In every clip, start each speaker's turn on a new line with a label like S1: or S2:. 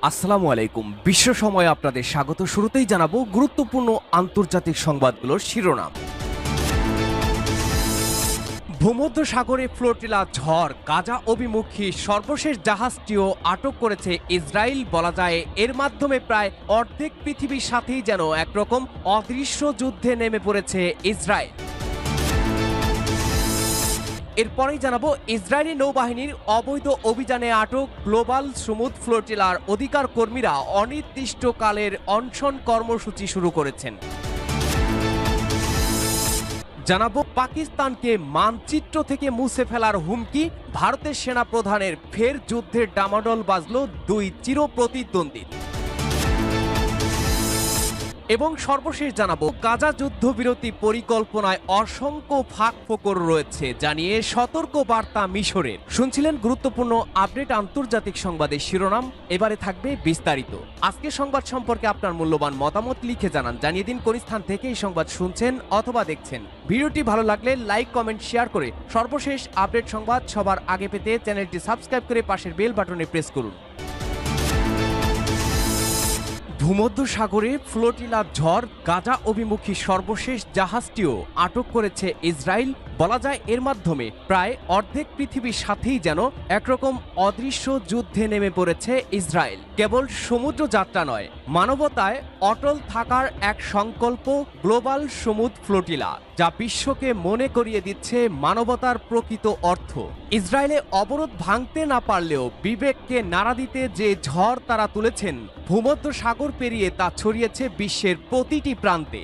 S1: আসসালামু আলাইকুম। বিশ্ব সময়ে আপনাদের স্বাগত। শুরুতেই জানাবো গুরুত্বপূর্ণ আন্তর্জাতিক সংবাদগুলোর শিরোনাম। ভূমধ্য সাগরে ফ্লোটিলা ঝড়, গাজা অভিমুখী সর্বশেষ জাহাজটিও আটক করেছে ইসরায়েল। বলা যায় এর মাধ্যমে প্রায় অর্ধেক পৃথিবীর সাথেই যেন একরকম অদৃশ্য যুদ্ধে নেমে পড়েছে ইসরায়েল। এরপরেই জানাবো ইসরায়েলি নৌবাহিনীর অবৈধ অভিযানে আটক গ্লোবাল সমুদ্র ফ্লোটিলার অধিকার কর্মীরা অনির্দিষ্টকালের অনশন কর্মসূচি শুরু করেছেন। জানাবো পাকিস্তানকে মানচিত্র থেকে মুছে ফেলার হুমকি, ভারতের সেনা প্রধানের ফের যুদ্ধের ডামাডোল বাজল দুই চিরপ্রতিদ্বন্দ্বী। এবং সর্বশেষ জানাবো গাজা যুদ্ধবিরতি পরিকল্পনায় অসংখ্য ফাঁকফোকর রয়েছে জানিয়ে সতর্ক বার্তা মিশরের। শুনছিলেন গুরুত্বপূর্ণ আপডেট আন্তর্জাতিক সংবাদের শিরোনাম। এবারে থাকবে বিস্তারিত। আজকে সংবাদ সম্পর্কে আপনার মূল্যবান মতামত লিখে জানান। জানিয়ে দিন কোন স্থান থেকে এই সংবাদ শুনছেন অথবা দেখছেন। ভিডিওটি ভালো লাগলে লাইক, কমেন্ট, শেয়ার করে সর্বশেষ আপডেট সংবাদ সবার আগে পেতে চ্যানেলটি সাবস্ক্রাইব করে পাশের বেল বাটনে প্রেস করুন। ভূমধ্য সাগরে ফ্লোটিলা ঝড়, গাজা অভিমুখী সর্বশেষ জাহাজটিও আটক করেছে ইসরায়েল। বলা যায় এর মাধ্যমে প্রায় অর্ধেক পৃথিবীর সাথেই যেন একরকম অদৃশ্য যুদ্ধে নেমে পড়েছে ইসরায়েল। কেবল সমুদ্র যাত্রা নয়, মানবতায় অটল থাকার এক সংকল্প গ্লোবাল সমুদ্র ফ্লোটিলা, যা বিশ্বকে মনে করিয়ে দিচ্ছে মানবতার প্রকৃত অর্থ। ইসরায়েলে অবরোধ ভাঙতে না পারলেও বিবেককে নাড়া দিতে যে ঝড় তারা তুলেছেন, ভূমধ্য সাগর পেরিয়ে তা ছড়িয়েছে বিশ্বের প্রতিটি প্রান্তে।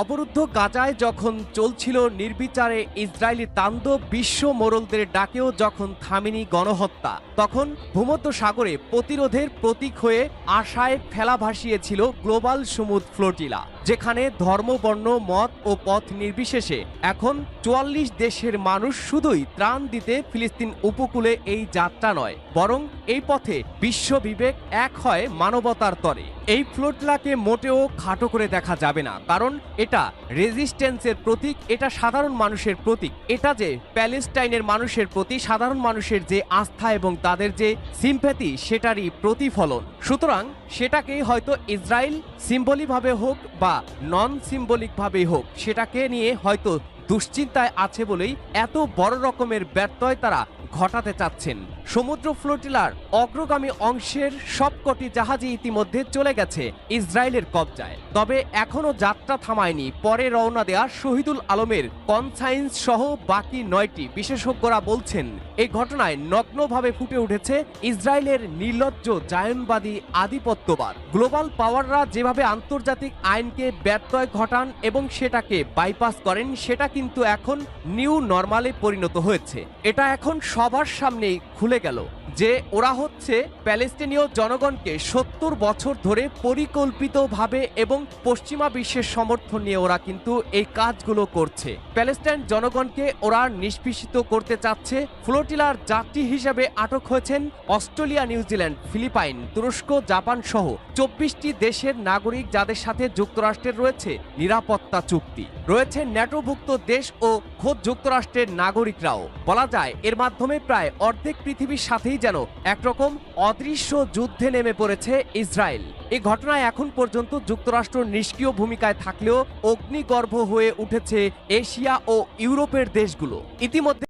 S1: অবরুদ্ধ গাজায় যখন চলছিল নির্বিচারে ইসরায়েলি তাণ্ডব, বিশ্ব মোড়লদের ডাকেও যখন থামেনি গণহত্যা, তখন ভূমধ্য সাগরে প্রতিরোধের প্রতীক হয়ে আশায় ফেলা ভাসিয়েছিল গ্লোবাল সমুদ্র ফ্লোটিলা, যেখানে ধর্ম, বর্ণ, মত ও পথ নির্বিশেষে এখন ৪৪ দেশের মানুষ শুধুই ত্রাণ দিতে ফিলিস্তিন উপকূলে এই যাত্রা নয়, বরং এই পথে বিশ্ব বিবেক এক হয় মানবতার তরে। এই ফ্লোটিলাকে মোটেও খাটো করে দেখা যাবে না, কারণ এটা রেজিস্ট্যান্সের প্রতীক, এটা সাধারণ মানুষের প্রতীক। এটা যে প্যালেস্টাইনের মানুষের প্রতি সাধারণ মানুষের যে আস্থা এবং তাদের যে সিম্প্যাথি, সেটারই প্রতিফলন। সুতরাং সেটাকেই হয়তো ইসরায়েল সিম্বলিকভাবে হোক বা নন সিম্বলিকভাবেই হোক, সেটাকে নিয়ে হয়তো দুশ্চিন্তায় আছে বলেই এত বড় রকমের ব্যত্যয় তারা ঘটাতে চাচ্ছেন। সমুদ্র ফ্লোটিলার অগ্রগামী অংশের সবকটি জাহাজই ইতিমধ্যে চলে গেছে ইসরায়েলের কবজায়। তবে এখনো যাত্রা থামায়নি পরে রওনা দেয়া শহীদুল আলমের কনসাইন্স সহ বাকি 9টি। বিশেষজ্ঞরা বলছেন এই ঘটনায় নগ্নভাবে ফুটে উঠেছে ইসরায়েলের নির্লজ্জ জায়নবাদী আধিপত্যবাদ। গ্লোবাল পাওয়াররা যেভাবে আন্তর্জাতিক আইনকে ব্যত্যয় ঘটান এবং সেটাকে বাইপাস করেন, সেটা কিন্তু এখন নিউ নরমালে পরিণত হয়েছে। এটা এখন সবার সামনেই খুলে গেল যে ওরা হচ্ছে প্যালেস্টিনীয় জনগণকে ৭০ বছর ধরে পরিকল্পিতভাবে এবং পশ্চিমা বিশ্বের সমর্থন নিয়ে ওরা কিন্তু এই কাজগুলো করছে। প্যালেস্টাইন জনগণকে ওরা নিষ্পেষিত করতে চাচ্ছে। ফ্লোটিলার যাত্রী হিসেবে আটক হয়েছেন অস্ট্রেলিয়া, নিউজিল্যান্ড, ফিলিপাইন, তুরস্ক, জাপান সহ ২৪টি দেশের নাগরিক, যাদের সাথে যুক্তরাষ্ট্রের রয়েছে নিরাপত্তা চুক্তি। রয়েছে ন্যাটোভুক্ত দেশ ও খোদ যুক্তরাষ্ট্রের নাগরিকরাও। বলা যায় এর মাধ্যমে প্রায় অর্ধেক পৃথিবীর সাথেই যেন একরকম অদৃশ্য যুদ্ধে নেমে পড়েছে ইসরায়েল। এই ঘটনায় এখন পর্যন্ত যুক্তরাষ্ট্র নিষ্ক্রিয় ভূমিকায় থাকলেও অগ্নিগর্ভ হয়ে উঠেছে এশিয়া ও ইউরোপের দেশগুলো। ইতিমধ্যে